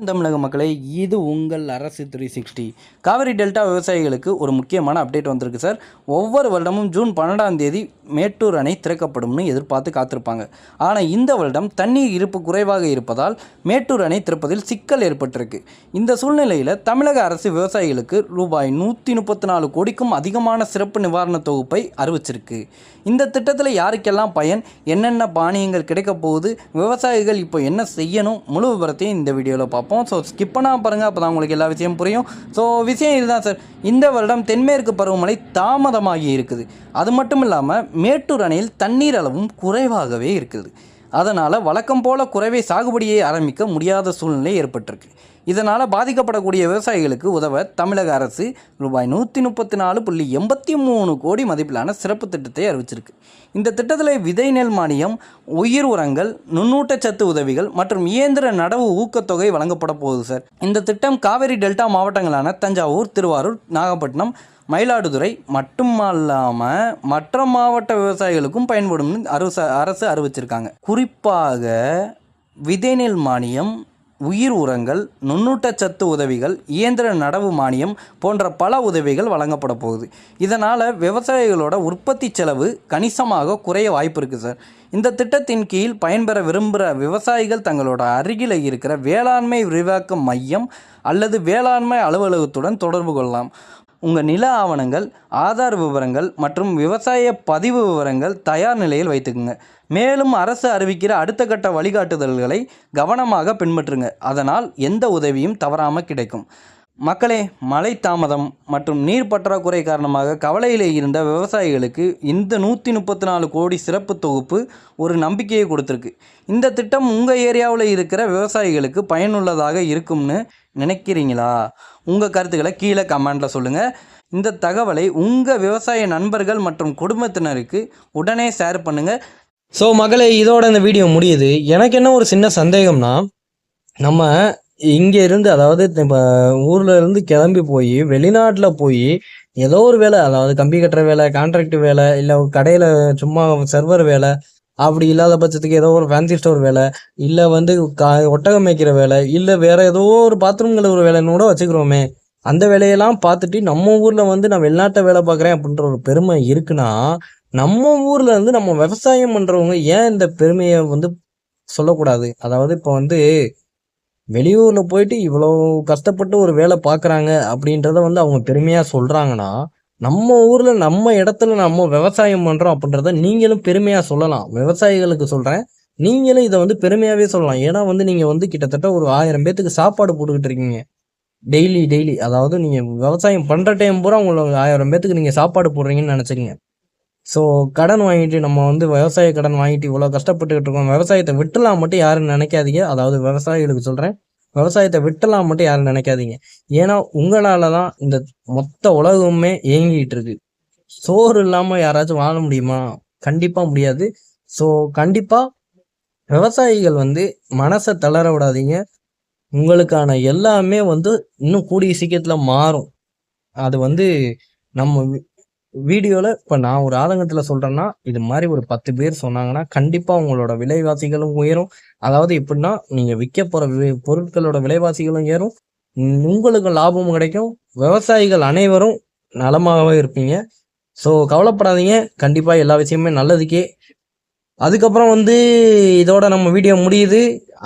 தமிழக மக்களே, இது உங்கள் அரசு 360. காவிரி டெல்டா விவசாயிகளுக்கு ஒரு முக்கியமான அப்டேட் வந்திருக்கு சார். ஒவ்வொரு வருடமும் ஜூன் 12ஆம் தேதி மேட்டூர் அணை திறக்கப்படும்னு எதிர்பார்த்து காத்திருப்பாங்க. ஆனால் இந்த வருடம் தண்ணீர் இருப்பு குறைவாக இருப்பதால் மேட்டூர் அணை திறப்பதில் சிக்கல் ஏற்பட்டிருக்கு. இந்த சூழ்நிலையில் தமிழக அரசு விவசாயிகளுக்கு ரூபாய் 134 கோடிக்கும் அதிகமான சிறப்பு நிவாரண தொகுப்பை அறிவிச்சிருக்கு. இந்த திட்டத்தில் யாருக்கெல்லாம் பயன், என்னென்ன மானியங்கள் கிடைக்க போகுது, விவசாயிகள் இப்போ என்ன செய்யணும், முழு விவரத்தையும் இந்த வீடியோவில் பார்ப்போம். ஸோ ஸ்கிப் பண்ணாமல் பாருங்கள், அப்போ தான் உங்களுக்கு எல்லா விஷயம் புரியும். ஸோ விஷயம் இதுதான் சார். இந்த வருடம் தென்மேற்கு பருவமழை தாமதமாகி இருக்குது. அது மட்டும் இல்லாமல் மேட்டூர் அணையில் தண்ணீர் அளவும் குறைவாகவே இருக்குது. அதனால் வழக்கம் போல் குறைவை சாகுபடியை ஆரம்பிக்க முடியாத சூழ்நிலை ஏற்பட்டிருக்கு. இதனால் பாதிக்கப்படக்கூடிய விவசாயிகளுக்கு உதவ தமிழக அரசு ரூபாய் 134.83 கோடி மதிப்பிலான சிறப்பு திட்டத்தை அறிவிச்சிருக்கு. இந்த திட்டத்தில் விதை நெல் மானியம், உயிர் உரங்கள், நுண்ணூட்டச்சத்து உதவிகள் மற்றும் இயந்திர நடவு ஊக்கத்தொகை வழங்கப்பட போகுது சார். இந்த திட்டம் காவிரி டெல்டா மாவட்டங்களான தஞ்சாவூர், திருவாரூர், நாகப்பட்டினம், மயிலாடுதுறை மட்டுமல்லாமல் மற்ற மாவட்ட விவசாயிகளுக்கும் பயன்படும் அரசு அறிவிச்சிருக்காங்க. குறிப்பாக விதைநெல் மானியம், உயிர் உரங்கள், நுண்ணூட்டச்சத்து உதவிகள், இயந்திர நடவு மானியம் போன்ற பல உதவிகள் வழங்கப்பட போகுது. இதனால் விவசாயிகளோட உற்பத்தி செலவு கணிசமாக குறைய வாய்ப்பு இருக்குது சார். இந்த திட்டத்தின் கீழ் பயன்பெற விரும்புகிற விவசாயிகள் தங்களோட அருகில் இருக்கிற வேளாண்மை விரிவாக்க மையம் அல்லது வேளாண்மை அலுவலகத்துடன் தொடர்பு கொள்ளலாம். உங்கள் நில ஆவணங்கள், ஆதார் விவரங்கள் மற்றும் விவசாய பதிவு விவரங்கள் தயார் நிலையில் வைத்துக்குங்க. மேலும் அரசு அறிவிக்கிற அடுத்த கட்ட வழிகாட்டுதல்களை கவனமாக பின்பற்றுங்க. அதனால் எந்த உதவியும் தவறாமல் கிடைக்கும். மக்களே, மழை தாமதம் மற்றும் நீர் பற்றாக்குறை காரணமாக கவலையில் இருந்த விவசாயிகளுக்கு இந்த 134 கோடி சிறப்பு தொகுப்பு ஒரு நம்பிக்கையை கொடுத்துருக்கு. இந்த திட்டம் உங்கள் ஏரியாவில் இருக்கிற விவசாயிகளுக்கு பயனுள்ளதாக இருக்கும்னு நினைக்கிறீங்களா? உங்கள் கருத்துக்களை கீழே கமெண்டில் சொல்லுங்கள். இந்த தகவலை உங்கள் விவசாய நண்பர்கள் மற்றும் குடும்பத்தினருக்கு உடனே ஷேர் பண்ணுங்கள். ஸோ மகளே, இதோட இந்த வீடியோ முடியுது. எனக்கு என்ன ஒரு சின்ன சந்தேகம்னா, நம்ம இங்கே இருந்து, அதாவது இப்போ ஊரில் இருந்து கிளம்பி போய் வெளிநாட்டில் போய் ஏதோ ஒரு வேலை, அதாவது கம்பி கட்டுற வேலை, கான்ட்ராக்ட் வேலை, இல்லை கடையில் சும்மா சர்வர் வேலை, அப்படி இல்லாத பட்சத்துக்கு ஏதோ ஒரு ஃபேன்சி ஸ்டோர் வேலை, இல்லை ஒட்டகம் மேய்க்கிற வேலை, இல்லை வேறு ஏதோ ஒரு பாத்ரூம் கழுவுற வேலைன்னு கூட வச்சுக்கிறோமே. அந்த வேலையெல்லாம் பார்த்துட்டு நம்ம ஊரில் நான் வெளிநாட்டை வேலை பார்க்குறேன் அப்படின்ற ஒரு பெருமை இருக்குன்னா, நம்ம ஊரில் நம்ம விவசாயம் பண்ணுறவங்க ஏன் இந்த பெருமையை சொல்லக்கூடாது? அதாவது இப்போ வெளியூரில் போயிட்டு இவ்வளோ கஷ்டப்பட்டு ஒரு வேலை பார்க்குறாங்க அப்படின்றத அவங்க பெருமையாக சொல்கிறாங்கன்னா, நம்ம ஊரில் நம்ம இடத்துல நம்ம விவசாயம் பண்ணுறோம் அப்படின்றத நீங்களும் பெருமையாக சொல்லலாம். விவசாயிகளுக்கு சொல்கிறேன், நீங்களும் இதை பெருமையாகவே சொல்லலாம். ஏன்னா நீங்கள் கிட்டத்தட்ட ஒரு 1000 பேத்துக்கு சாப்பாடு போட்டுக்கிட்டு இருக்கீங்க டெய்லி. அதாவது நீங்கள் விவசாயம் பண்ணுற டைம் பூரா உங்களுக்கு 1000 பேத்துக்கு நீங்கள் சாப்பாடு போடுறீங்கன்னு நினச்சிக்கிங்க. ஸோ கடன் வாங்கிட்டு நம்ம விவசாய கடன் வாங்கிட்டு இவ்வளோ கஷ்டப்பட்டுக்கிட்டு இருக்கோம். விவசாயத்தை விட்டுலாம் மட்டும் யாரும் நினைக்காதீங்க. அதாவது விவசாயிகளுக்கு சொல்கிறேன், விவசாயத்தை விட்டுலாம் மட்டும் யாரும் நினைக்காதீங்க. ஏன்னா உங்களால் தான் இந்த மொத்த உலகமே இயங்கிட்டு இருக்கு. சோறு இல்லாமல் யாராச்சும் வாழ முடியுமா? கண்டிப்பாக முடியாது. ஸோ கண்டிப்பாக விவசாயிகள் மனசை தளர விடாதீங்க. உங்களுக்கான எல்லாமே இன்னும் கூடிய சீக்கிரத்தில் மாறும். அது நம்ம வீடியோவில் இப்போ நான் ஒரு ஆதங்கத்தில் சொல்கிறேன்னா, இது மாதிரி ஒரு 10 பேர் சொன்னாங்கன்னா கண்டிப்பாக உங்களோட விலைவாசிகளும் உயரும். அதாவது எப்படின்னா, நீங்கள் விற்க போகிற பொருட்களோட விலைவாசிகளும் ஏறும், உங்களுக்கு லாபமும் கிடைக்கும், விவசாயிகள் அனைவரும் நலமாகவே இருப்பீங்க. ஸோ கவலைப்படாதீங்க, கண்டிப்பாக எல்லா விஷயமே நல்லதுக்கே. அதுக்கப்புறம் இதோட நம்ம வீடியோ முடியுது.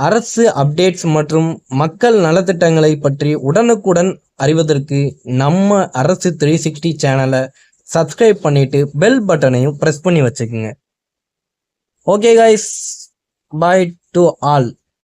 அரசு அப்டேட்ஸ் மற்றும் மக்கள் நலத்திட்டங்களை பற்றி உடனுக்குடன் அறிவதற்கு நம்ம அரசு 360 சேனலை சப்ஸ்கிரைப் பண்ணிட்டு பெல் பட்டனையும் ப்ரெஸ் பண்ணி வச்சுக்கோங்க. Okay guys, bye to all.